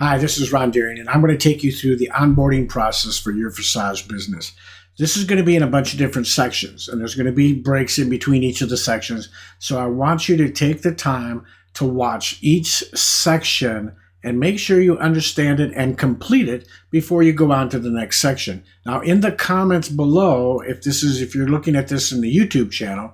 Hi, this is Ron Deering, and I'm going to take you through the onboarding process for your Forsage business. This is going to be in a bunch of different sections, and there's going to be breaks in between each of the sections. So I want you to take the time to watch each section and make sure you understand it and complete it before you go on to the next section. Now, in the comments below, if you're looking at this in the YouTube channel,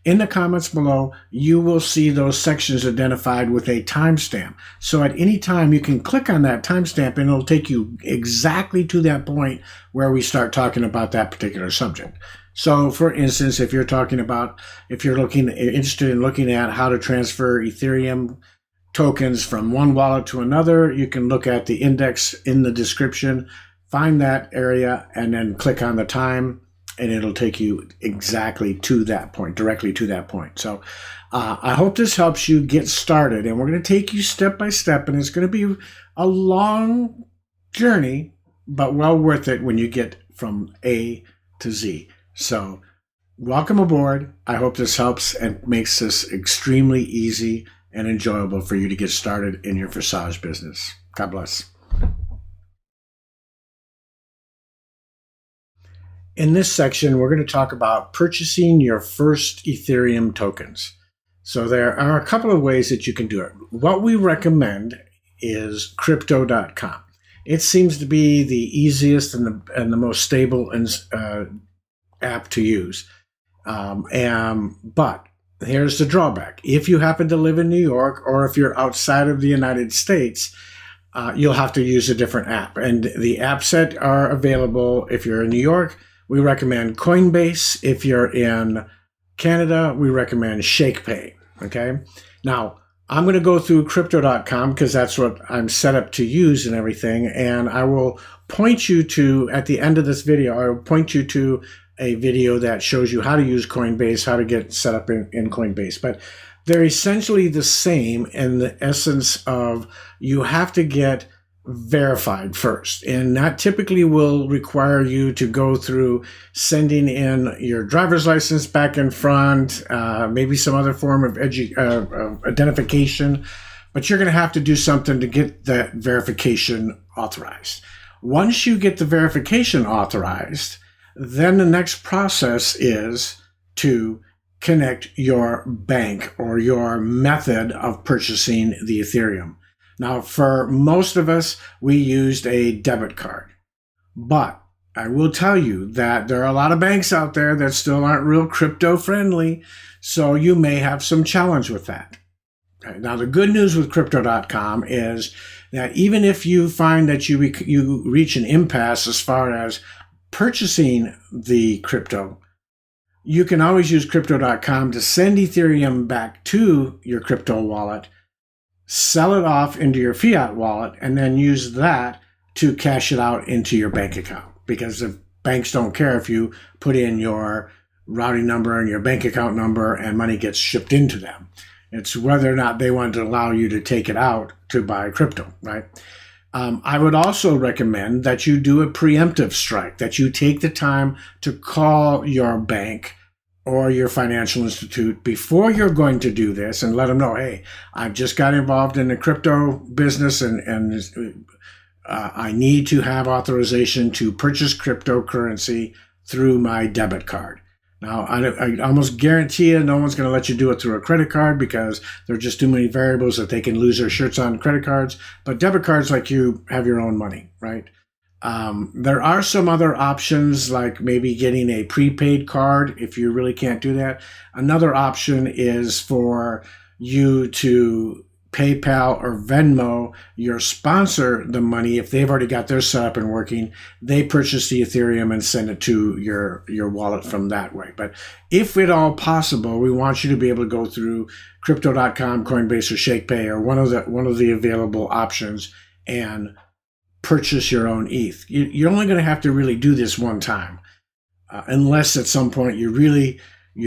in the comments below, you will see those sections identified with a timestamp. So at any time, you can click on that timestamp and it'll take you exactly to that point where we start talking about that particular subject. So for instance, if you're interested in looking at how to transfer Ethereum tokens from one wallet to another, you can look at the index in the description, find that area, and then click on the time, and it'll take you exactly to that point, directly to that point. So I hope this helps you get started, and we're going to take you step by step, and it's going to be a long journey, but well worth it when you get from A to Z. So welcome aboard. I hope this helps and makes this extremely easy and enjoyable for you to get started in your Forsage business. God bless. In this section, we're going to talk about purchasing your first Ethereum tokens. So there are a couple of ways that you can do it. What we recommend is crypto.com. It seems to be the easiest and the most stable app to use. But here's the drawback. If you happen to live in New York or if you're outside of the United States, you'll have to use a different app. And the apps that are available, if you're in New York, we recommend Coinbase. If you're in Canada, we recommend ShakePay. Okay. Now, I'm going to go through crypto.com because that's what I'm set up to use and everything. And I will point you to, at the end of this video, I will point you to a video that shows you how to use Coinbase, how to get set up in Coinbase. But they're essentially the same in the essence of you have to get verified first. And that typically will require you to go through sending in your driver's license back and front, maybe some other form of identification. But you're going to have to do something to get that verification authorized. Once you get the verification authorized, then the next process is to connect your bank or your method of purchasing the Ethereum. Now, for most of us, we used a debit card. But I will tell you that there are a lot of banks out there that still aren't real crypto friendly, so you may have some challenge with that. Okay. Now, the good news with crypto.com is that even if you find that you reach an impasse as far as purchasing the crypto, you can always use crypto.com to send Ethereum back to your crypto wallet, sell it off into your fiat wallet, and then use that to cash it out into your bank account. Because the banks don't care if you put in your routing number and your bank account number and money gets shipped into them. It's whether or not they want to allow you to take it out to buy crypto, right? I would also recommend that you do a preemptive strike, that you take the time to call your bank or your financial institute before you're going to do this and let them know, hey, I've just got involved in the crypto business and I need to have authorization to purchase cryptocurrency through my debit card. Now, I almost guarantee you no one's going to let you do it through a credit card because there are just too many variables that they can lose their shirts on credit cards. But debit cards, like you have your own money, right? There are some other options, like maybe getting a prepaid card if you really can't do that. Another option is for you to PayPal or Venmo your sponsor the money. If they've already got their setup and working, they purchase the Ethereum and send it to your wallet from that way. But if at all possible, we want you to be able to go through crypto.com, Coinbase, or ShakePay, or one of the available options and purchase your own ETH. You're only going to have to really do this one time, unless at some point you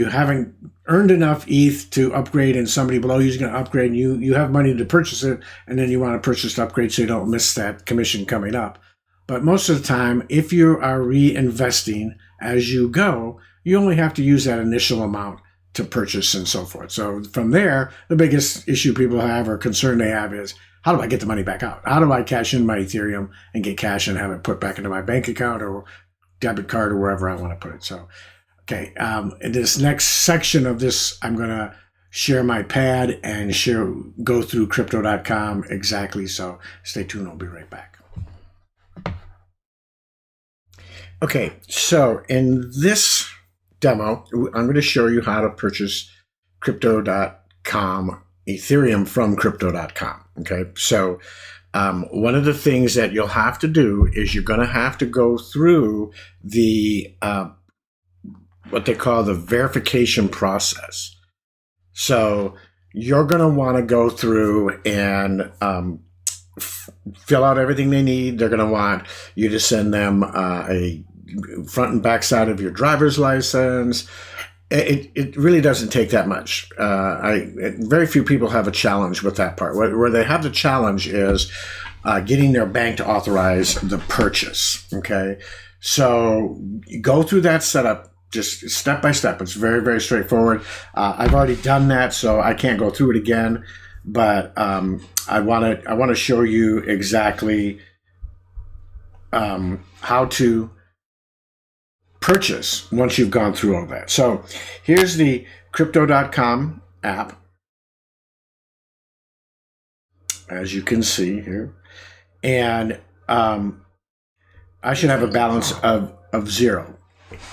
haven't earned enough ETH to upgrade and somebody below you is going to upgrade and you have money to purchase it, and then you want to purchase the upgrade so you don't miss that commission coming up. But most of the time, if you are reinvesting as you go, you only have to use that initial amount to purchase and so forth. So from there, the biggest issue people have or concern they have is, how do I get the money back out? How do I cash in my Ethereum and get cash and have it put back into my bank account or debit card or wherever I want to put it? So, okay, in this next section of this, I'm going to share my pad and go through crypto.com exactly. So stay tuned. I'll be right back. Okay, so in this demo, I'm going to show you how to purchase crypto.com Ethereum from crypto.com. Okay, so one of the things that you'll have to do is you're going to have to go through the what they call the verification process. So you're going to want to go through and fill out everything they need. They're going to want you to send them a front and back side of your driver's license. It really doesn't take that much. Very few people have a challenge with that part. Where they have the challenge is getting their bank to authorize the purchase. Okay, so go through that setup just step by step. It's very, very straightforward. I've already done that, so I can't go through it again. But I want to show you exactly how to purchase once you've gone through all that. So here's the crypto.com app, as you can see here. And I should have a balance of 0.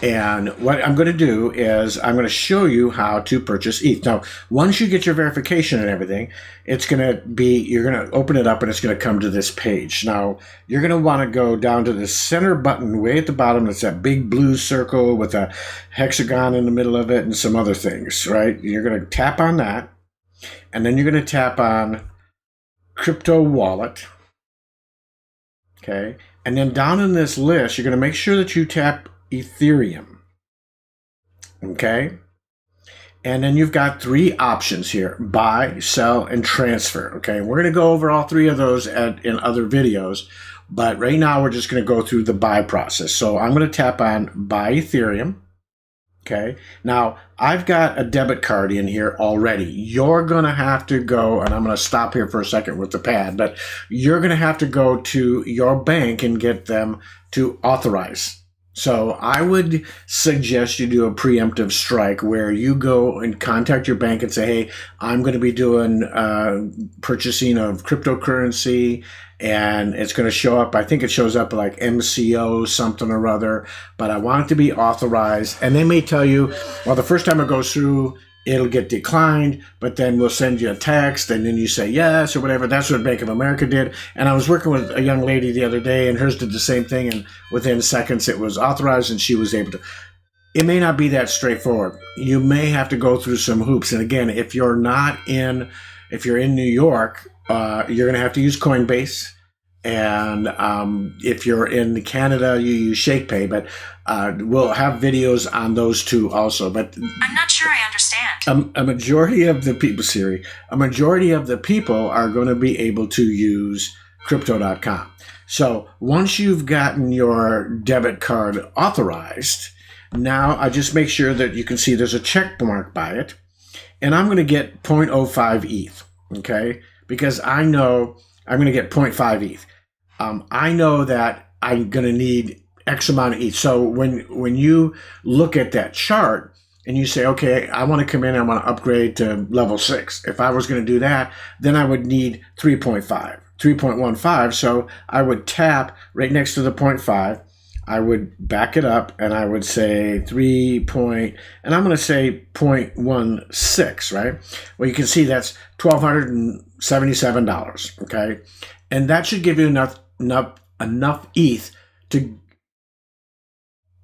And what I'm going to do is I'm going to show you how to purchase ETH. Now, once you get your verification and everything, it's going to be, you're going to open it up and it's going to come to this page. Now, you're going to want to go down to the center button way at the bottom. It's that big blue circle with a hexagon in the middle of it and some other things, right? You're going to tap on that. And then you're going to tap on Crypto Wallet. Okay. And then down in this list, you're going to make sure that you tap Ethereum. Okay. And then you've got 3 options here: buy, sell, and transfer. Okay. We're going to go over all 3 of those in other videos, but right now we're just going to go through the buy process. So I'm going to tap on buy Ethereum. Okay. Now I've got a debit card in here already. You're going to have to go, and I'm going to stop here for a second with the pad, but you're going to have to go to your bank and get them to authorize. So I would suggest you do a preemptive strike where you go and contact your bank and say, hey, I'm going to be doing purchasing of cryptocurrency, and it's going to show up. I think it shows up like MCO something or other, but I want it to be authorized. And they may tell you, well, the first time it goes through, it'll get declined, but then we'll send you a text, and then you say yes or whatever. That's what Bank of America did. And I was working with a young lady the other day, and hers did the same thing, and within seconds it was authorized, and she was able to. It may not be that straightforward. You may have to go through some hoops. And again, if you're in New York, you're going to have to use Coinbase. And if you're in Canada, you use ShakePay, but we'll have videos on those 2 also. But I'm not sure I understand. A majority of the people, Siri, a majority of the people are going to be able to use crypto.com. So once you've gotten your debit card authorized, now I just make sure that you can see there's a check mark by it, and I'm going to get 0.05 ETH, okay? Because I know I'm going to get 0.5 ETH. I know that I'm going to need X amount of ETH. So when you look at that chart and you say, okay, I want to come in, I want to upgrade to level 6. If I was going to do that, then I would need 3.15. So I would tap right next to the 0.5. I would back it up and I would say and I'm going to say 0.16, right? Well, you can see that's $1,277, okay? And that should give you enough ETH to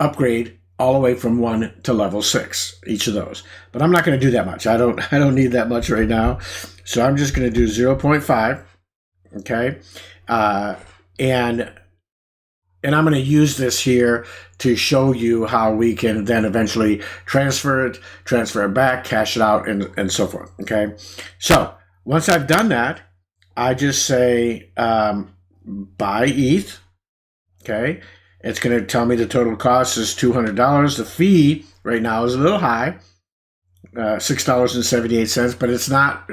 upgrade all the way from 1 to level 6, each of those. But I'm not going to do that much. I don't need that much right now. So I'm just going to do 0.5, okay? And I'm going to use this here to show you how we can then eventually transfer it back, cash it out, and so forth, okay? So once I've done that, I just say buy ETH, okay? It's going to tell me the total cost is $200. The fee right now is a little high. $6.78, but it's not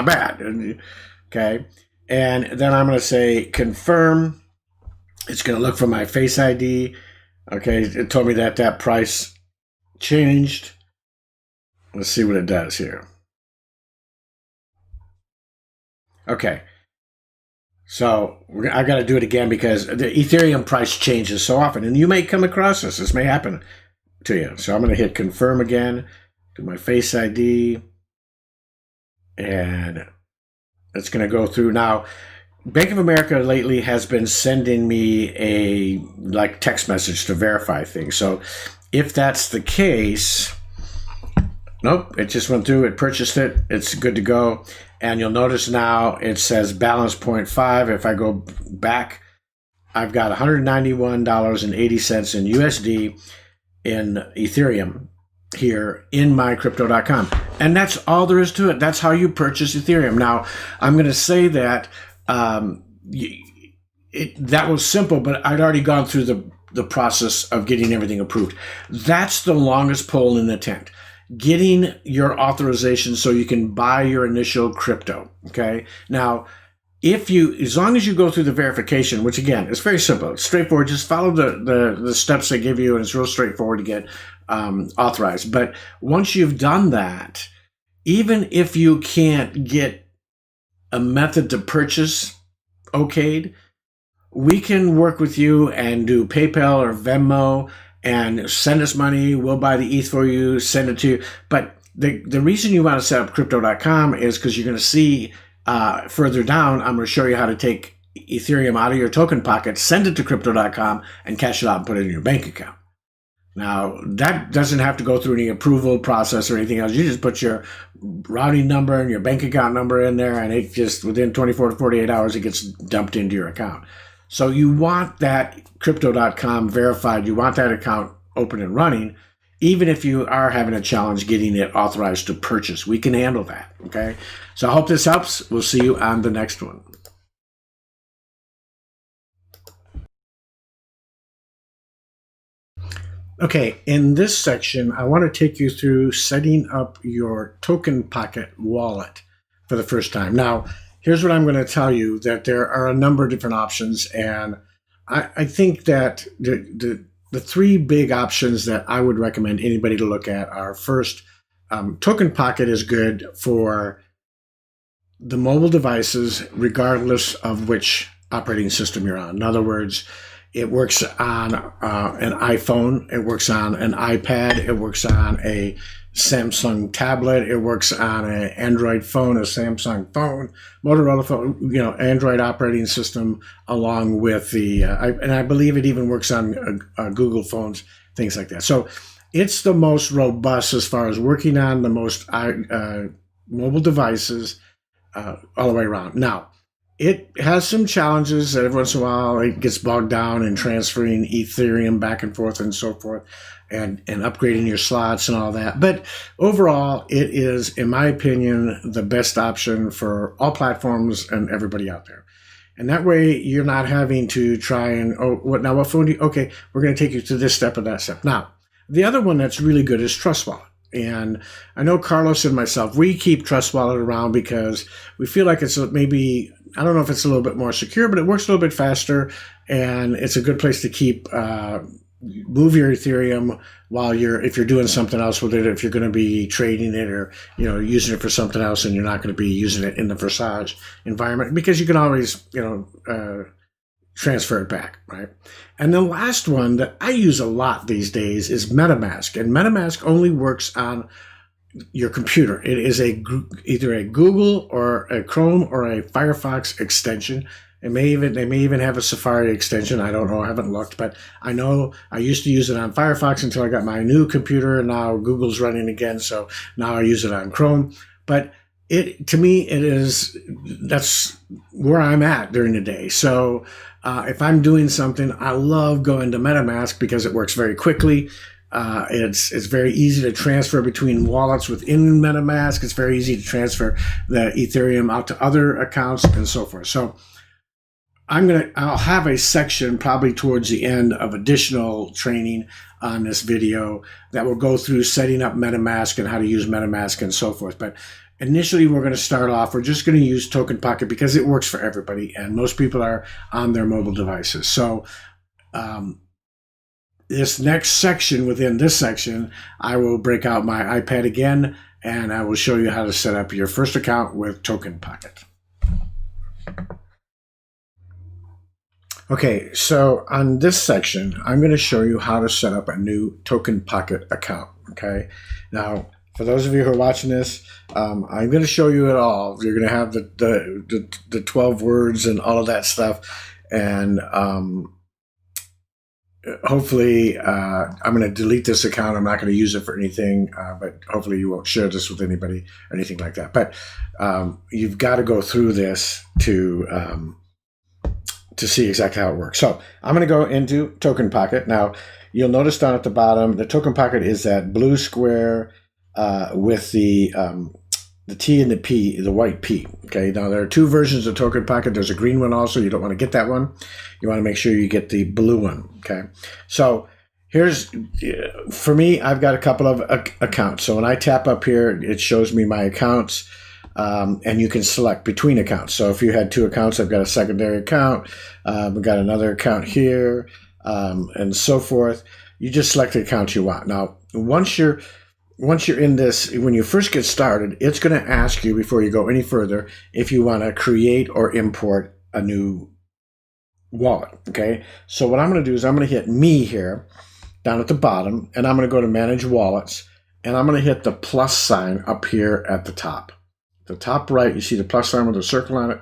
bad. Okay. And then I'm going to say confirm. It's going to look for my Face ID. Okay. It told me that price changed. Let's see what it does here. Okay. So I got to do it again because the Ethereum price changes so often, and you may come across this. This may happen to you. So I'm going to hit confirm again, do my Face ID, and it's going to go through. Now, Bank of America lately has been sending me a text message to verify things. So if that's the case, nope, it just went through, it purchased it, it's good to go. And you'll notice now it says balance 0.5. If I go back, I've got $191.80 in USD in Ethereum here in my crypto.com. And that's all there is to it. That's how you purchase Ethereum. Now, I'm going to say that that was simple, but I'd already gone through the process of getting everything approved. That's the longest pole in the tent. Getting your authorization so you can buy your initial crypto. Okay. Now, as long as you go through the verification, which again is very simple, it's straightforward, just follow the steps they give you, and it's real straightforward to get authorized. But once you've done that, even if you can't get a method to purchase okayed, we can work with you and do PayPal or Venmo and send us money. We'll buy the ETH for you, send it to you. But the reason you want to set up crypto.com is because you're going to see further down, I'm going to show you how to take Ethereum out of your token pocket, send it to crypto.com, and cash it out and put it in your bank account. Now, that doesn't have to go through any approval process or anything else. You just put your routing number and your bank account number in there, and it just, within 24 to 48 hours, it gets dumped into your account. So you want that crypto.com verified. You want that account open and running, even if you are having a challenge getting it authorized to purchase. We can handle that, okay? So I hope this helps. We'll see you on the next one. Okay, in this section, I want to take you through setting up your Token Pocket wallet for the first time. Now, here's what I'm going to tell you, that there are a number of different options, and I think that the three big options that I would recommend anybody to look at are, first, Token Pocket is good for the mobile devices regardless of which operating system you're on. In other words, it works on an iPhone, it works on an iPad, it works on a Samsung tablet, it works on an Android phone, a Samsung phone, Motorola phone, Android operating system, along with and I believe it even works on Google phones, things like that. So it's the most robust as far as working on the most mobile devices all the way around. Now, it has some challenges. Every once in a while, it gets bogged down in transferring Ethereum back and forth and so forth, and upgrading your slots and all that. But overall, it is, in my opinion, the best option for all platforms and everybody out there. And that way, you're not having to try and, what phone do you, okay, we're going to take you to this step or that step. Now, the other one that's really good is Trust Wallet. And I know Carlos and myself, we keep Trust Wallet around because we feel like it's maybe, I don't know if it's a little bit more secure, but it works a little bit faster, and it's a good place to keep, move your Ethereum if you're doing something else with it, if you're going to be trading it or, using it for something else, and you're not going to be using it in the Forsage environment, because you can always, transfer it back, right? And the last one that I use a lot these days is MetaMask, and MetaMask only works on your computer. It is either a Google or a Chrome or a Firefox extension. They may even have a Safari extension. I don't know. I haven't looked, but I know I used to use it on Firefox until I got my new computer, and now Google's running again. So now I use it on Chrome. But to me, that's where I'm at during the day. So if I'm doing something, I love going to MetaMask because it works very quickly. It's very easy to transfer between wallets within MetaMask. It's very easy to transfer the Ethereum out to other accounts and so forth. So I'll have a section probably towards the end of additional training on this video that will go through setting up MetaMask and how to use MetaMask and so forth. But initially, we're going to start off. We're just going to use Token Pocket because it works for everybody, and most people are on their mobile devices. So this next section, within this section, I will break out my iPad again, and I will show you how to set up your first account with Token Pocket. Okay, so on this section, I'm going to show you how to set up a new Token Pocket account. Okay, now for those of you who are watching this, I'm going to show you it all. You're going to have the 12 words and all of that stuff, and hopefully I'm going to delete this account. I'm not going to use it for anything, but hopefully you won't share this with anybody or anything like that. But you've got to go through this to see exactly how it works. So I'm going to go into Token Pocket. Now, you'll notice down at the bottom, the Token Pocket is that blue square with the T and the P, the white P. Okay, now there are two versions of Token Pocket. There's a green one also. You don't want to get that one. You want to make sure you get the blue one. Okay, so here's, for me, I've got a couple of accounts. So when I tap up here, it shows me my accounts. And you can select between accounts. So if you had two accounts, I've got a secondary account, we've got another account here, and so forth. You just select the account you want. Now, once you're in this, when you first get started, it's going to ask you before you go any further if you want to create or import a new wallet. Okay. So what I'm going to do is I'm going to hit Me here down at the bottom, and I'm going to go to Manage Wallets, and I'm going to hit the plus sign up here at the top. The top right, you see the plus sign with a circle on it,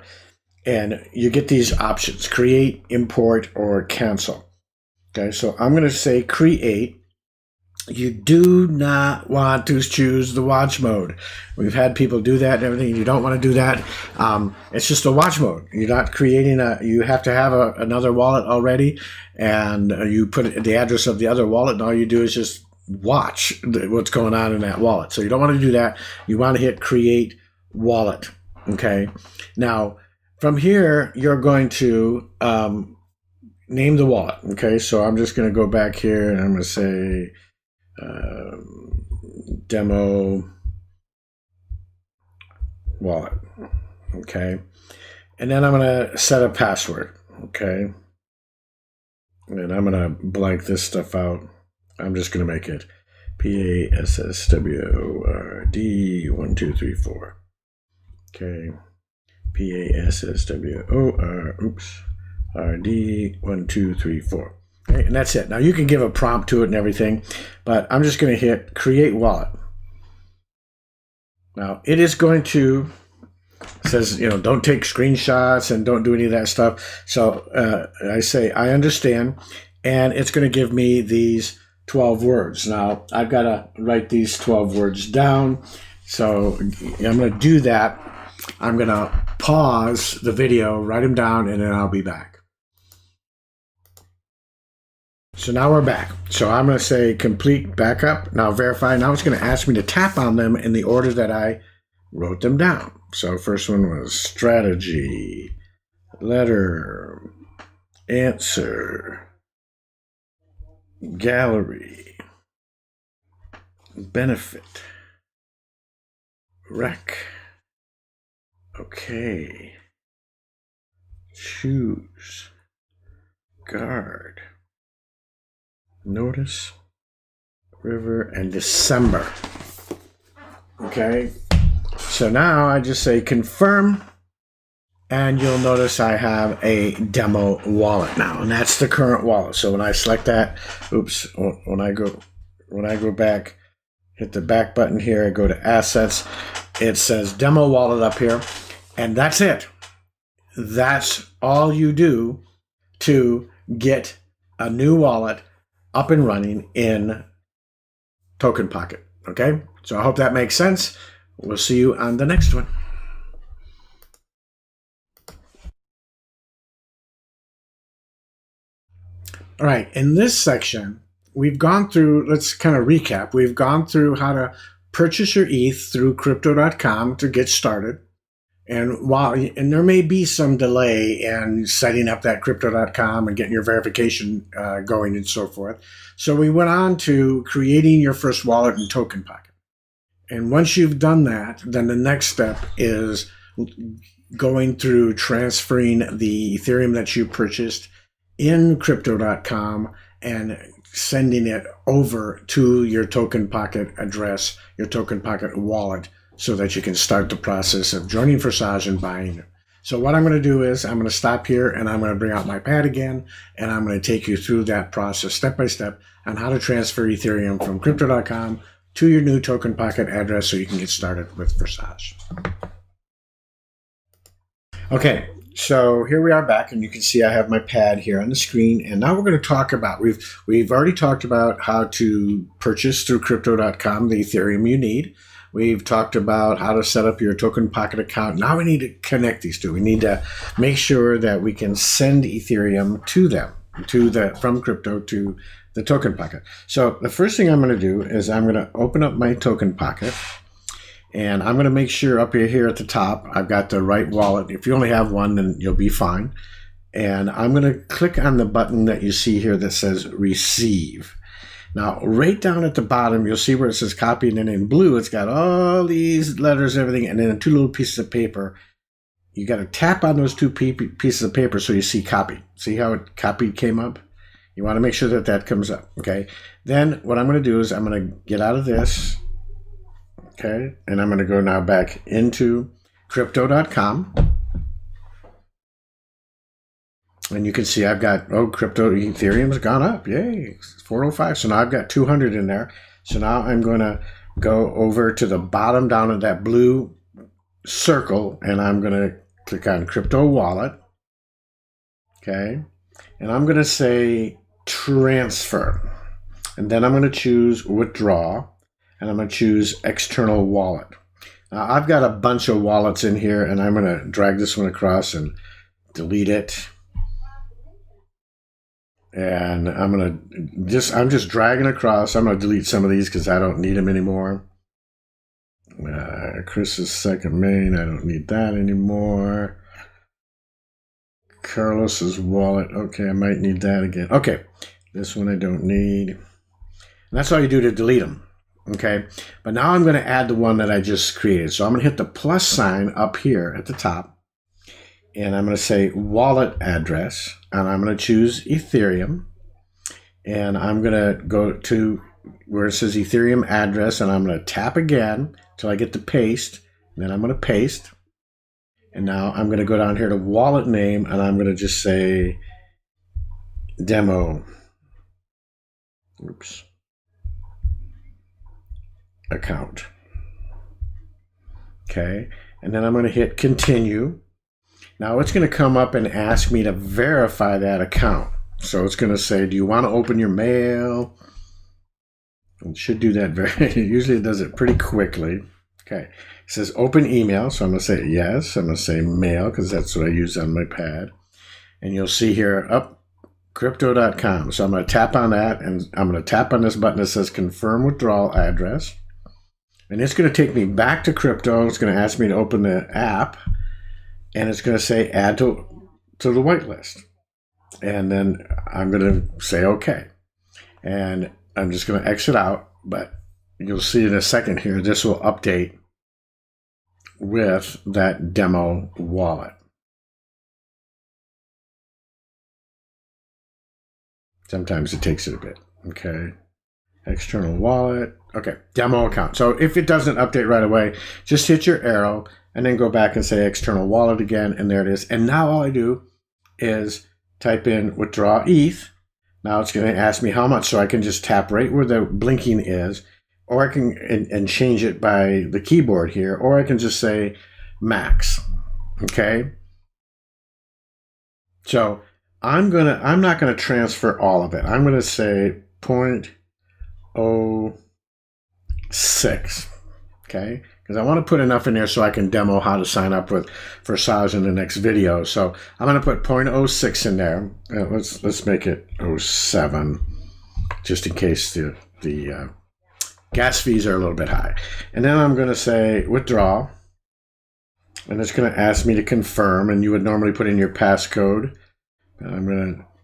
and you get these options: create, import, or cancel. Okay, so I'm going to say create. You do not want to choose the watch mode. We've had people do that and everything. You don't want to do that. It's just a watch mode. You're not creating you have to have another wallet already, and you put the address of the other wallet, and all you do is just watch what's going on in that wallet. So you don't want to do that. You want to hit create wallet. Okay, now from here you're going to name the wallet. Okay, so I'm just going to go back here and I'm going to say demo wallet. Okay, and then I'm going to set a password. Okay, and I'm going to blank this stuff out. I'm just going to make it PASSWORD1234. Okay, PASSWORD1234. Okay, and that's it. Now you can give a prompt to it and everything, but I'm just going to hit Create Wallet. Now it is going to, says, don't take screenshots and don't do any of that stuff. So I say, I understand, and it's going to give me these 12 words. Now I've got to write these 12 words down. So I'm going to do that. I'm going to pause the video, write them down, and then I'll be back. So now we're back. So I'm going to say complete backup. Now verify. Now it's going to ask me to tap on them in the order that I wrote them down. So first one was strategy, letter, answer, gallery, benefit, rec. Okay. Choose. Guard. Notice. River. And December. Okay. So now I just say confirm. And you'll notice I have a demo wallet now. And that's the current wallet. So when I select that, when I go back, hit the back button here, I go to assets. It says demo wallet up here, and that's it. That's all you do to get a new wallet up and running in Token Pocket. Okay, so I hope that makes sense. We'll see you on the next one. All right, in this section, we've gone through, let's kind of recap. We've gone through how to purchase your ETH through crypto.com to get started. And there may be some delay in setting up that crypto.com and getting your verification going and so forth. So we went on to creating your first wallet in Token Pocket. And once you've done that, then the next step is going through transferring the Ethereum that you purchased in crypto.com and sending it over to your Token Pocket address, your Token Pocket wallet, so that you can start the process of joining Forsage and buying it. So what I'm going to do is I'm going to stop here and I'm going to bring out my pad again, and I'm going to take you through that process step by step on how to transfer Ethereum from crypto.com to your new Token Pocket address so you can get started with Forsage. Okay, so here we are back, and you can see I have my pad here on the screen, and now we're going to talk about, we've already talked about how to purchase through crypto.com the Ethereum you need. We've talked about how to set up your Token Pocket account. Now we need to connect these two. We need to make sure that we can send Ethereum to them, from crypto to the Token Pocket. So the first thing I'm going to do is I'm going to open up my Token Pocket, and I'm going to make sure up here at the top I've got the right wallet. If you only have one, then you'll be fine. And I'm going to click on the button that you see here that says Receive. Now, right down at the bottom, you'll see where it says copy, and then in blue, it's got all these letters, everything, and then 2 little pieces of paper. You got to tap on those 2 pieces of paper so you see copy. See how it copied came up? You want to make sure that that comes up, okay? Then what I'm going to do is I'm going to get out of this, okay? And I'm going to go now back into crypto.com. And you can see I've got, crypto Ethereum's gone up. Yay, 405. So now I've got 200 in there. So now I'm going to go over to the bottom down of that blue circle, and I'm going to click on Crypto Wallet. Okay. And I'm going to say Transfer. And then I'm going to choose Withdraw. And I'm going to choose External Wallet. Now I've got a bunch of wallets in here, and I'm going to drag this one across and delete it. And I'm just dragging across. I'm going to delete some of these because I don't need them anymore. Chris's second main, I don't need that anymore. Carlos's wallet, okay, I might need that again. Okay, this one I don't need. And that's all you do to delete them, okay? But now I'm going to add the one that I just created. So I'm going to hit the plus sign up here at the top. And I'm going to say wallet address, and I'm going to choose Ethereum, and I'm going to go to where it says Ethereum address, and I'm going to tap again until I get to paste. And then I'm going to paste, and now I'm going to go down here to wallet name, and I'm going to just say demo. Oops. Account. Okay, and then I'm going to hit continue. Now it's going to come up and ask me to verify that account. So it's going to say, do you want to open your mail? It should do that usually it does it pretty quickly. Okay. It says open email. So I'm going to say yes. I'm going to say mail because that's what I use on my pad. And you'll see here up crypto.com. So I'm going to tap on that, and I'm going to tap on this button that says confirm withdrawal address. And it's going to take me back to crypto. It's going to ask me to open the app. And it's going to say add to the whitelist. And then I'm going to say OK. And I'm just going to exit out. But you'll see in a second here, this will update with that demo wallet. Sometimes it takes it a bit. Okay. External wallet. Okay. Demo account. So if it doesn't update right away, just hit your arrow and then go back and say external wallet again, and there it is. And now all I do is type in withdraw ETH. Now it's going to ask me how much, so I can just tap right where the blinking is, or I can and change it by the keyboard here, or I can just say max. Okay. So I'm not gonna transfer all of it. I'm gonna say 0.06. Okay. Because I want to put enough in there so I can demo how to sign up with Forsage in the next video. So I'm going to put 0.06 in there. Let's make it 0.07, just in case the gas fees are a little bit high. And then I'm going to say withdraw. and it's going to ask me to confirm, and you would normally put in your passcode.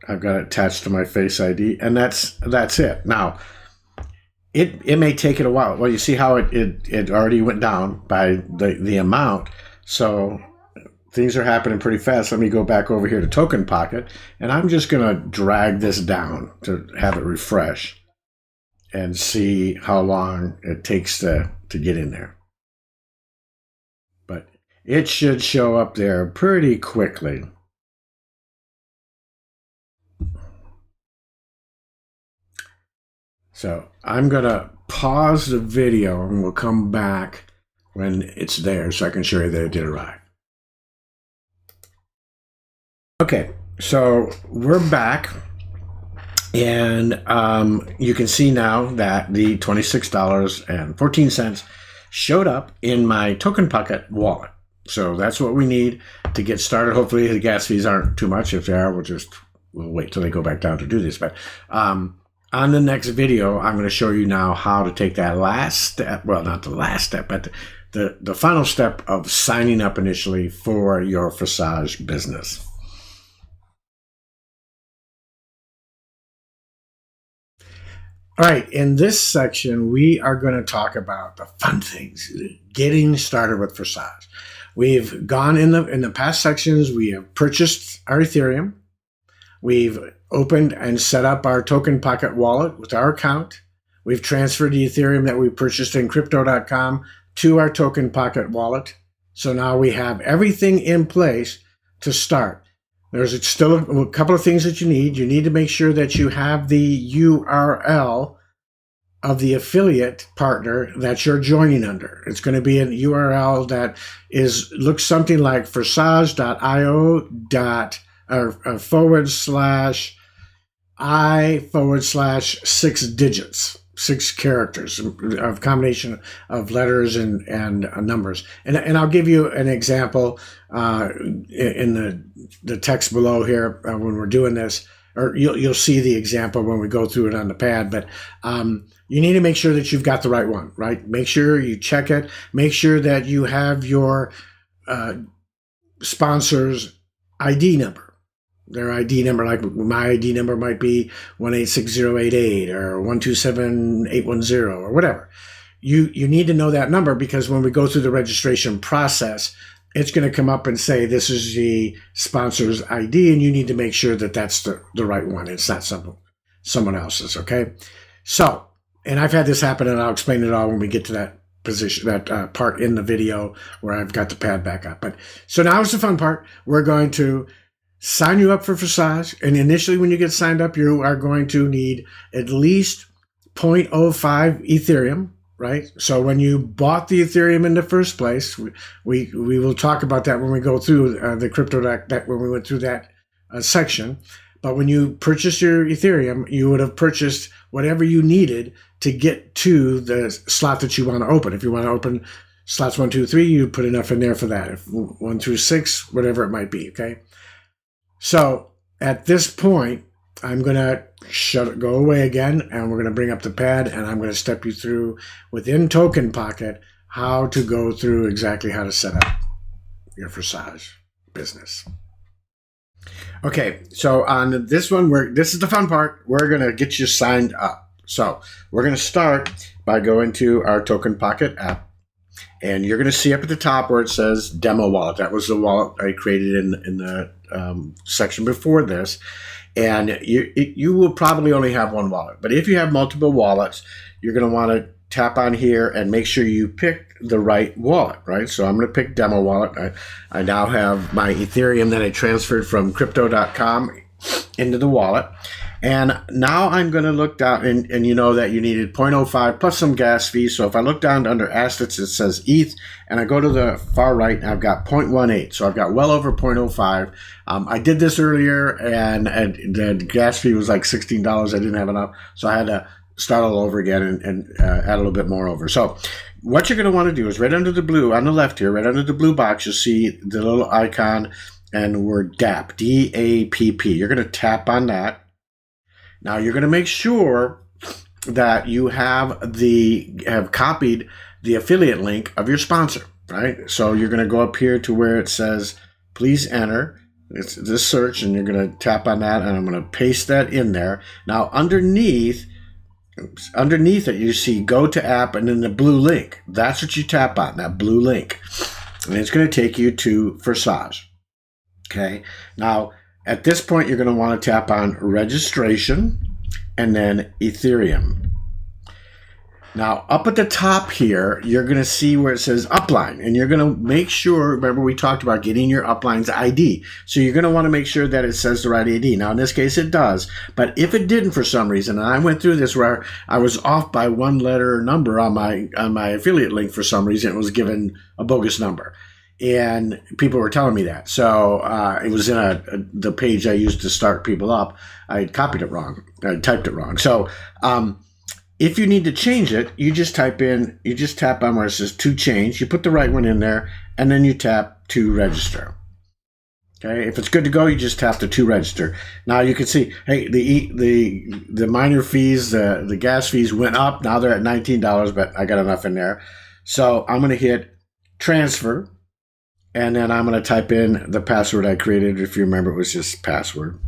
I've got it attached to my Face ID, and that's it. Now, it may take it a while. Well, you see how it already went down by the amount, so things are happening pretty fast. Let me go back over here to Token Pocket, and I'm just going to drag this down to have it refresh and see how long it takes to get in there. But it should show up there pretty quickly. So I'm going to pause the video and we'll come back when it's there so I can show you that it did arrive. Okay, so we're back, and you can see now that the $26.14 showed up in my Token Pocket wallet. So that's what we need to get started. Hopefully the gas fees aren't too much. If they are, we'll wait till they go back down to do this. But on the next video, I'm going to show you now how to take that last step. Well, not the last step, but the final step of signing up initially for your Forsage business. All right, in this section, we are going to talk about the fun things, getting started with Forsage. We've gone in the past sections, we have purchased our Ethereum. We've opened and set up our Token Pocket wallet with our account. We've transferred the Ethereum that we purchased in Crypto.com to our Token Pocket wallet. So now we have everything in place to start. There's still a couple of things that you need. You need to make sure that you have the URL of the affiliate partner that you're joining under. It's going to be an URL that looks something like forsage.io/I/6 digits, 6 characters, a combination of letters and numbers. And I'll give you an example in the text below here when we're doing this, or you'll see the example when we go through it on the pad. But you need to make sure that you've got the right one, right? Make sure you check it. Make sure that you have your sponsor's ID number. Their ID number, like my ID number might be 1860888 or 127810 or whatever. You need to know that number, because when we go through the registration process, it's going to come up and say this is the sponsor's ID, and you need to make sure that that's the right one. It's not someone else's, okay? So, and I've had this happen, and I'll explain it all when we get to that position, that part in the video where I've got the pad back up. But so now is the fun part. We're going to sign you up for Forsage, and initially when you get signed up, you are going to need at least 0.05 Ethereum, right? So when you bought the Ethereum in the first place, we will talk about that when we go through the crypto that when we went through that section. But when you purchased your Ethereum, you would have purchased whatever you needed to get to the slot that you want to open. If you want to open slots 1, 2, 3, you put enough in there for that. If 1 through 6, whatever it might be, okay? So at this point, I'm going to go away again, and we're going to bring up the pad, and I'm going to step you through within Token Pocket how to go through exactly how to set up your Forsage business. Okay, so on this one, this is the fun part. We're going to get you signed up. So we're going to start by going to our Token Pocket app, and you're going to see up at the top where it says Demo Wallet. That was the wallet I created in the section before this. And you will probably only have one wallet. But if you have multiple wallets, you're going to want to tap on here and make sure you pick the right wallet, right? So I'm going to pick Demo Wallet. I now have my Ethereum that I transferred from Crypto.com into the wallet. And now I'm going to look down, and you know that you needed 0.05 plus some gas fees. So if I look down under assets, it says ETH, and I go to the far right, and I've got 0.18. So I've got well over 0.05. I did this earlier, and the gas fee was like $16. I didn't have enough, so I had to start all over again and add a little bit more over. So what you're going to want to do is right under the blue, on the left here, right under the blue box, you'll see the little icon and the word DApp, D-A-P-P. You're going to tap on that. Now you're going to make sure that you have copied the affiliate link of your sponsor. right? So you're going to go up here to where it says, please enter. It's this search, and you're going to tap on that, and I'm going to paste that in there. Now, underneath it, you see go to app and then the blue link. That's what you tap on, that blue link. And it's going to take you to Forsage. Okay. Now, at this point, you're going to want to tap on registration and then Ethereum. Now, up at the top here, you're going to see where it says upline, and you're going to make sure, remember we talked about getting your upline's ID. So you're going to want to make sure that it says the right ID. Now, in this case, it does. But if it didn't for some reason, and I went through this where I was off by one letter or number on my affiliate link for some reason, it was given a bogus number. And people were telling me that. So it was in the page I used to start people up. I copied it wrong. I typed it wrong. So, if you need to change it, you just tap on where it says to change, you put the right one in there, and then you tap to register. Okay, if it's good to go, you just tap the to register. Now you can see, hey, the minor fees, the gas fees went up. Now they're at $19, but I got enough in there. So I'm going to hit transfer, and then I'm going to type in the password I created. If you remember, it was just password.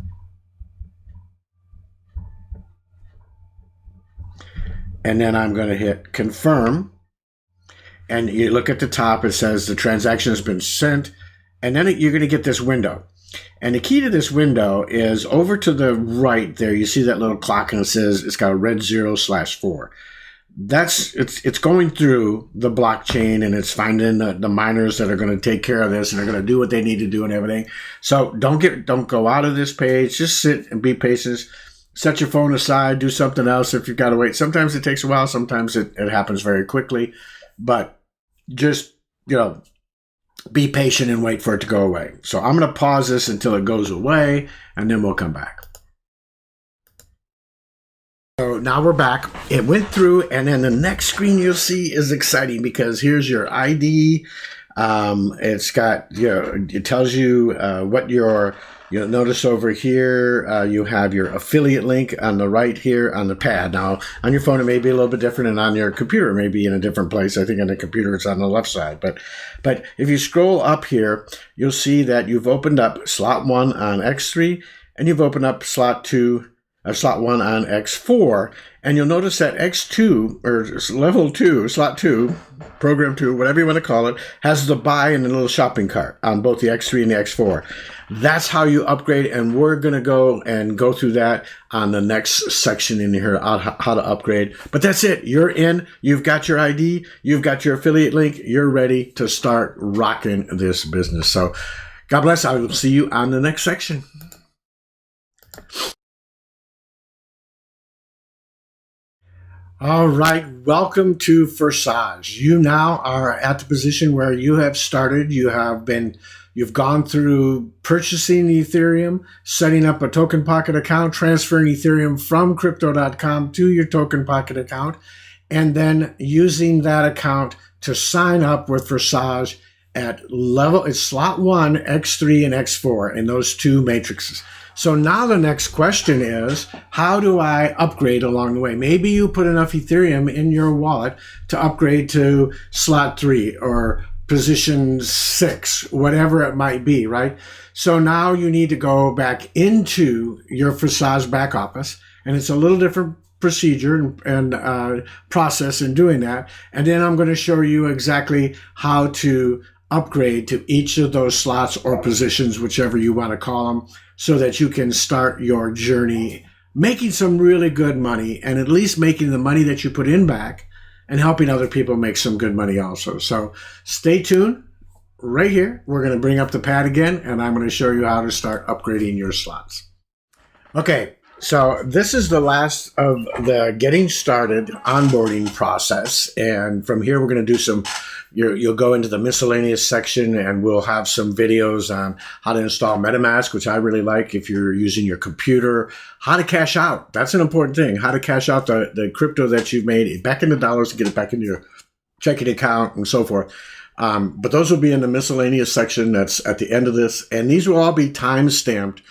And then I'm going to hit confirm. And you look at the top, it says the transaction has been sent. And then you're going to get this window. And the key to this window is over to the right there. You see that little clock, and it says it's got a red 0/4. It's going through the blockchain, and it's finding the miners that are going to take care of this, and they're going to do what they need to do and everything. So don't go out of this page. Just sit and be patient. Set your phone aside, do something else if you've got to wait. Sometimes it takes a while. Sometimes it happens very quickly. But just, be patient and wait for it to go away. So I'm going to pause this until it goes away, and then we'll come back. So now we're back. It went through, and then the next screen you'll see is exciting because here's your ID. It's got, it tells you what you'll notice over here, you have your affiliate link on the right here on the pad. Now, on your phone, it may be a little bit different, and on your computer, it may be in a different place. I think on the computer, it's on the left side. But if you scroll up here, you'll see that you've opened up slot 1 on X3, and you've opened up slot 1 on X4, and you'll notice that X2, or level 2, slot 2, program 2, whatever you want to call it, has the buy and the little shopping cart on both the X3 and the X4. That's how you upgrade, and we're going to go through that on the next section in here, how to upgrade. But that's it. You're in. You've got your ID. You've got your affiliate link. You're ready to start rocking this business. So God bless. I will see you on the next section. All right, welcome to Forsage. You now are at the position where you have started. You've gone through purchasing Ethereum, setting up a Token Pocket account, transferring Ethereum from Crypto.com to your Token Pocket account, and then using that account to sign up with Forsage at it's slot 1, X3, and X4 in those two matrices. So now the next question is, how do I upgrade along the way? Maybe you put enough Ethereum in your wallet to upgrade to slot 3 or position 6, whatever it might be, right? So now you need to go back into your Forsage back office, and it's a little different procedure and process in doing that. And then I'm going to show you exactly how to upgrade to each of those slots or positions, whichever you want to call them, so that you can start your journey making some really good money, and at least making the money that you put in back and helping other people make some good money also. So stay tuned. Right here, we're going to bring up the pad again, and I'm going to show you how to start upgrading your slots. Okay, so this is the last of the getting started onboarding process. And from here, we're going to do you'll go into the miscellaneous section, and we'll have some videos on how to install MetaMask, which I really like if you're using your computer, how to cash out. That's an important thing, how to cash out the crypto that you've made back into dollars to get it back into your checking account and so forth. But those will be in the miscellaneous section that's at the end of this. And these will all be time stamped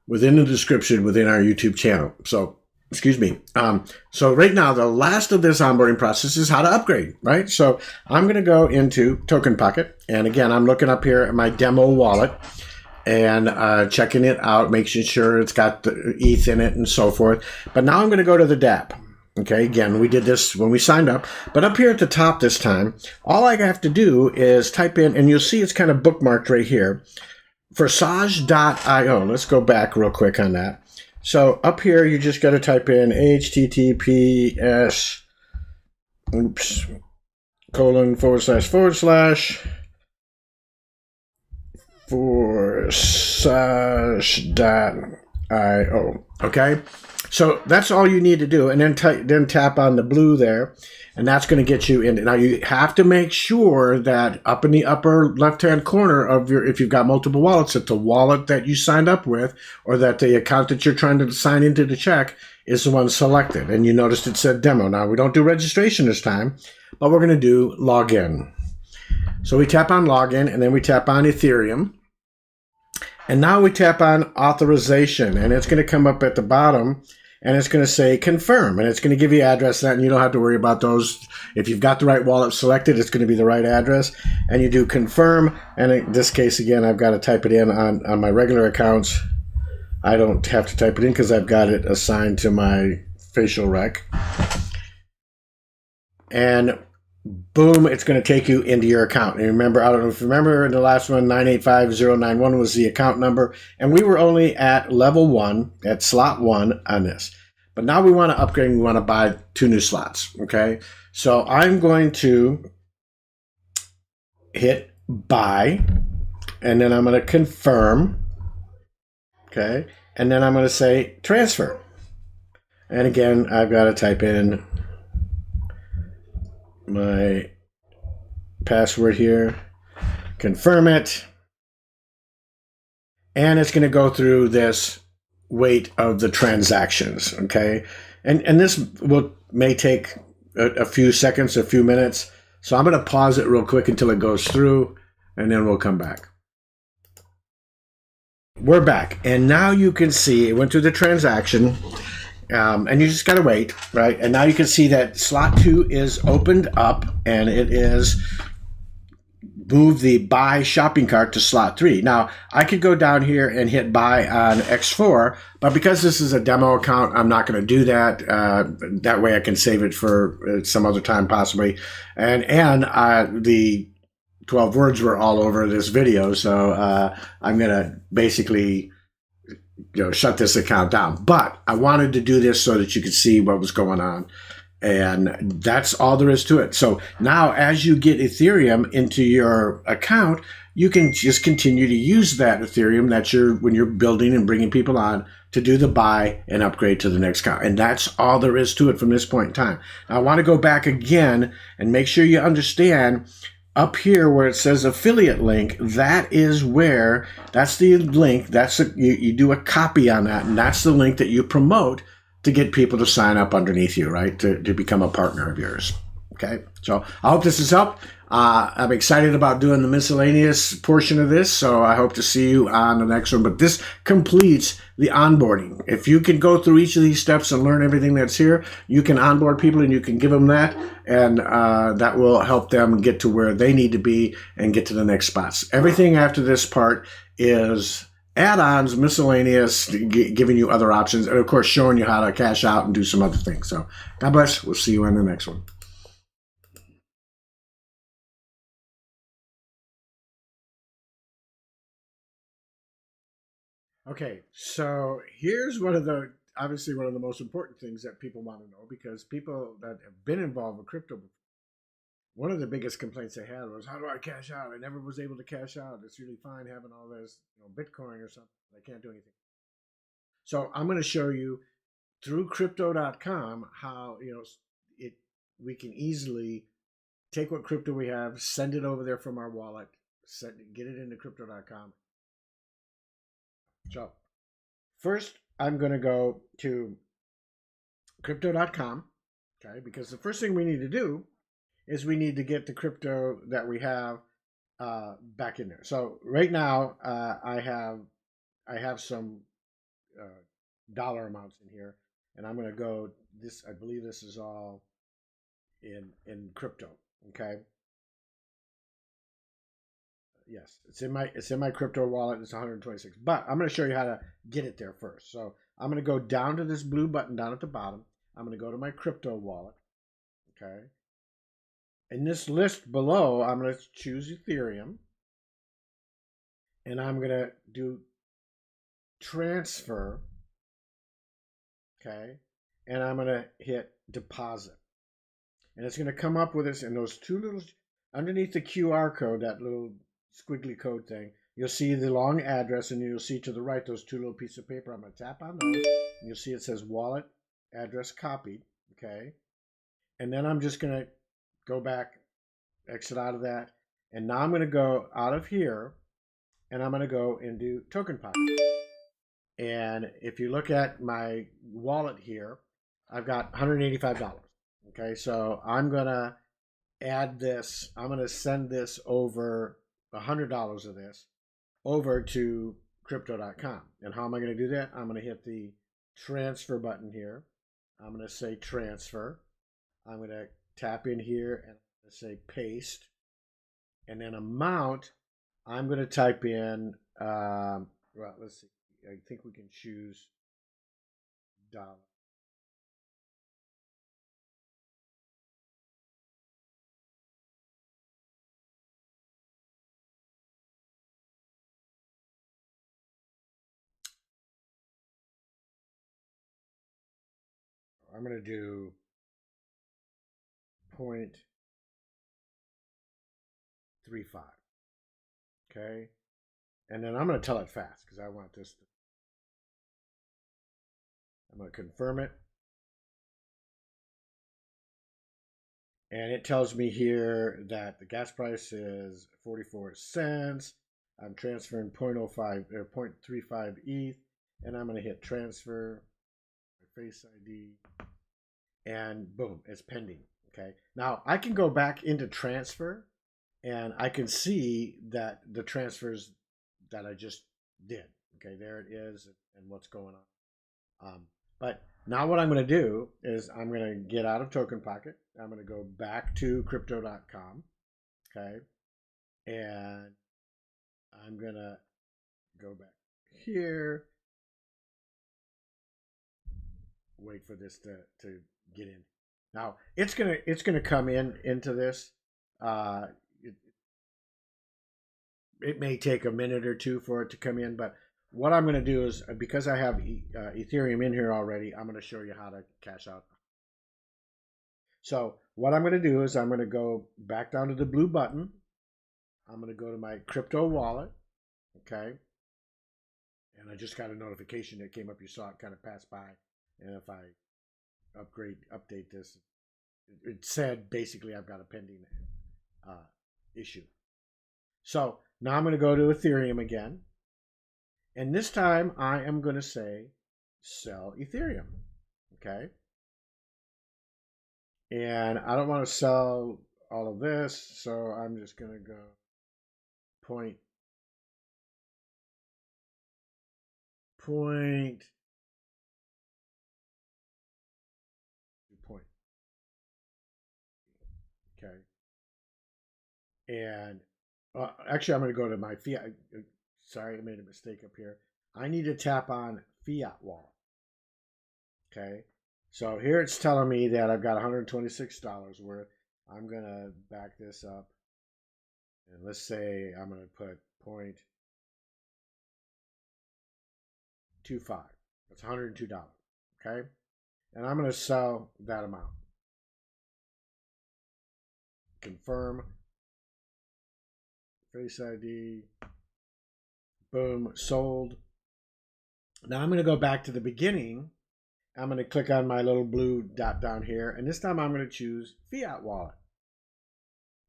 within the description within our YouTube channel. So Excuse me. So right now, the last of this onboarding process is how to upgrade, right? So I'm going to go into Token Pocket. And again, I'm looking up here at my demo wallet and checking it out, making sure it's got the ETH in it and so forth. But now I'm going to go to the DApp. Okay, again, we did this when we signed up. But up here at the top this time, all I have to do is type in, and you'll see it's kind of bookmarked right here, Forsage.io. Let's go back real quick on that. So up here, you just got to type in https Forsage.io. Okay, so that's all you need to do, and then tap on the blue there, and that's going to get you in. Now you have to make sure that up in the upper left-hand corner of your, if you've got multiple wallets, that the wallet that you signed up with, or that the account that you're trying to sign into the check is the one selected. And you noticed it said demo. Now we don't do registration this time, but we're going to do login. So we tap on login, and then we tap on Ethereum. And now we tap on authorization, and it's going to come up at the bottom, and it's going to say confirm, and it's going to give you address that, and you don't have to worry about those. If you've got the right wallet selected, it's going to be the right address, and you do confirm. And in this case, again, I've got to type it in on my regular accounts. I don't have to type it in because I've got it assigned to my facial rec. And boom, it's going to take you into your account. And remember, I don't know if you remember in the last one, 985091 was the account number. And we were only at level 1, at slot 1 on this. But now we want to upgrade and we want to buy 2 new slots. Okay. So I'm going to hit buy, and then I'm going to confirm. Okay. And then I'm going to say transfer. And again, I've got to type in my password here, confirm it, and it's going to go through this weight of the transactions. Okay, and this may take a few seconds, a few minutes, so I'm going to pause it real quick until it goes through, and then we'll come back. We're back, and now you can see it went through the transaction. And you just got to wait, right? And now you can see that slot 2 is opened up, and it is moved the buy shopping cart to slot 3. Now, I could go down here and hit buy on X4, but because this is a demo account, I'm not going to do that. That way I can save it for some other time possibly. And the 12 words were all over this video, so I'm going to basically shut this account down. But I wanted to do this so that you could see what was going on. And that's all there is to it. So now as you get Ethereum into your account, you can just continue to use that Ethereum when you're building and bringing people on to do the buy and upgrade to the next account. And that's all there is to it from this point in time. Now I want to go back again and make sure you understand up here where it says affiliate link, that's the link. You do a copy on that, and that's the link that you promote to get people to sign up underneath you, right? To become a partner of yours. Okay. So I hope this has helped. I'm excited about doing the miscellaneous portion of this, so I hope to see you on the next one. But this completes the onboarding. If you can go through each of these steps and learn everything that's here, you can onboard people and you can give them that, and that will help them get to where they need to be and get to the next spots. Everything after this part is add-ons, miscellaneous, giving you other options, and of course showing you how to cash out and do some other things. So God bless. We'll see you on the next one. Okay, so here's obviously one of the most important things that people want to know, because people that have been involved with crypto, one of the biggest complaints they had was, how do I cash out? I never was able to cash out. It's really fine having all this, Bitcoin or something. I can't do anything. So I'm going to show you through crypto.com how, we can easily take what crypto we have, send it over there from our wallet, get it into crypto.com. So first, I'm going to go to crypto.com, okay, because the first thing we need to do is we need to get the crypto that we have back in there. So right now, I have some dollar amounts in here. and I'm going to go this. I believe this is all in crypto. Okay. Yes, it's in my crypto wallet. It's 126, but I'm going to show you how to get it there first. So I'm going to go down to this blue button down at the bottom. I'm going to go to my crypto wallet. Okay. In this list below, I'm going to choose Ethereum, and I'm going to do transfer. Okay, and I'm going to hit deposit, and it's going to come up with this in those two little underneath the QR code, that little squiggly code thing. You'll see the long address, and you'll see to the right those two little pieces of paper. I'm going to tap on those, and you'll see it says wallet address copied. Okay, and then I'm just going to go back, exit out of that, and now I'm going to go out of here, and I'm going to go into Token Pocket. And if you look at my wallet here, I've got $185. Okay, so I'm going to add this. I'm going to send this over, $100 of this over to crypto.com. And how am I going to do that? I'm going to hit the transfer button here. I'm going to say transfer. I'm going to tap in here and say paste. And then amount, I'm going to type in, well, let's see. I think we can choose dollar. I'm going to do 0.35. Okay. And then I'm going to tell it fast because I want this. I'm going to confirm it. And it tells me here that the gas price is 44 cents. I'm transferring 0.05 or 0.35 ETH. And I'm going to hit transfer, my Face ID. And boom, it's pending. Okay. Now I can go back into transfer and I can see that the transfers that I just did. Okay, there it is, and what's going on. But now what I'm going to do is I'm going to get out of Token Pocket. I'm going to go back to crypto.com. Okay, and I'm going to go back here. Wait for this to get in. Now it's gonna come into this. It may take a minute or two for it to come in, but what I'm going to do is, because I have Ethereum in here already, I'm going to show you how to cash out. So what I'm going to do is I'm going to go back down to the blue button. I'm going to go to my crypto wallet. Okay. And I just got a notification that came up. You saw it kind of pass by. And if I update this, it said basically I've got a pending issue. So now I'm going to go to Ethereum again. And this time I am going to say sell Ethereum. Okay. And I don't want to sell all of this. So I'm just going to go point. Okay. And actually, I'm going to go to my fiat. Sorry, I made a mistake up here. I need to tap on fiat wallet. Okay. So here it's telling me that I've got $126 worth. I'm going to back this up. And let's say I'm going to put 0.25. That's $102. Okay. And I'm going to sell that amount. Confirm. Face ID. Boom. Sold. Now I'm going to go back to the beginning. I'm going to click on my little blue dot down here. And this time I'm going to choose Fiat Wallet.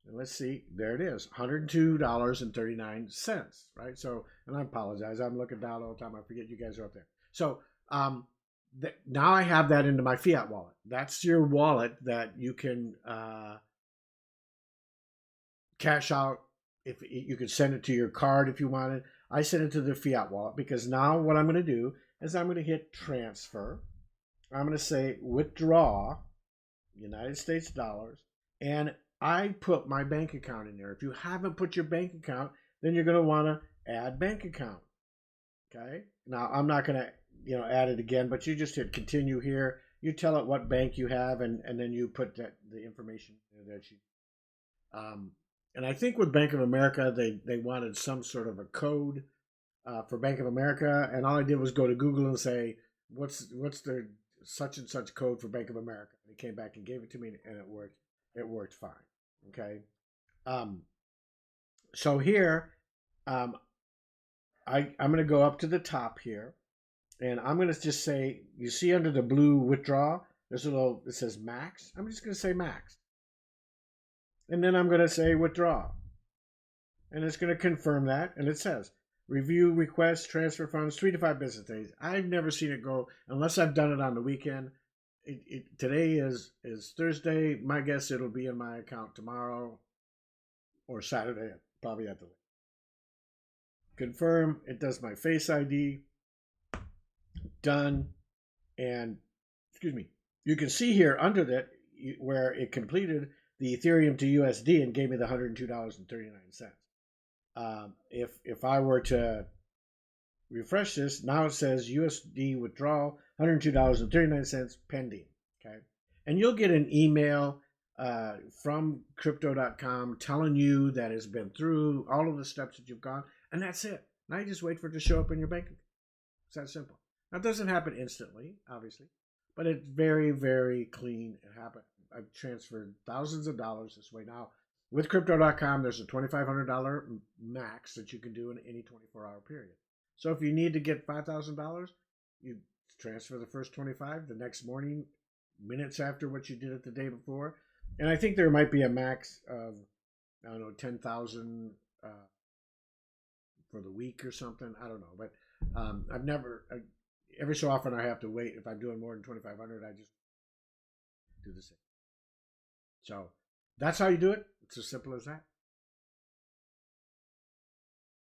And let's see. There it is. $102.39. Right? So, and I apologize. I'm looking down all the time. I forget you guys are up there. So, now I have that into my Fiat Wallet. That's your wallet that you can cash out. If you could send it to your card if you wanted. I send it to the Fiat Wallet because now what I'm going to do is I'm going to hit transfer. I'm going to say withdraw United States dollars, and I put my bank account in there. If you haven't put your bank account, then you're going to want to add bank account. Okay. Now I'm not going to add it again, but you just hit continue here. You tell it what bank you have, and then you put the information that you. And I think with Bank of America, they wanted some sort of a code for Bank of America, and all I did was go to Google and say, what's their such and such code for Bank of America? And they came back and gave it to me, and it worked. It worked fine. Okay. So here, I'm going to go up to the top here, and I'm going to just say, you see under the blue withdraw, there's it says max. I'm just going to say max. And then I'm going to say withdraw. And it's going to confirm that. And it says review request, transfer funds, 3 to 5 business days. I've never seen it go unless I've done it on the weekend. Today is Thursday. My guess it'll be in my account tomorrow or Saturday, probably at the latest. Confirm. It does my Face ID. Done. And excuse me. You can see here under that where it completed the Ethereum to USD and gave me the $102.39. If I were to refresh this, now it says USD withdrawal, $102.39 pending. Okay, and you'll get an email from crypto.com telling you that it's been through all of the steps that you've gone, and that's it. Now you just wait for it to show up in your bank account. It's that simple. Now it doesn't happen instantly, obviously, but it's very, very clean. It happened. I've transferred thousands of dollars this way. Now, with Crypto.com, there's a $2,500 max that you can do in any 24-hour period. So if you need to get $5,000, you transfer the first 25 the next morning, minutes after what you did it the day before. And I think there might be a max of, 10,000 for the week or something. I don't know. But I've never, every so often I have to wait. If I'm doing more than 2,500, I just do the same. So that's how you do it. It's as simple as that.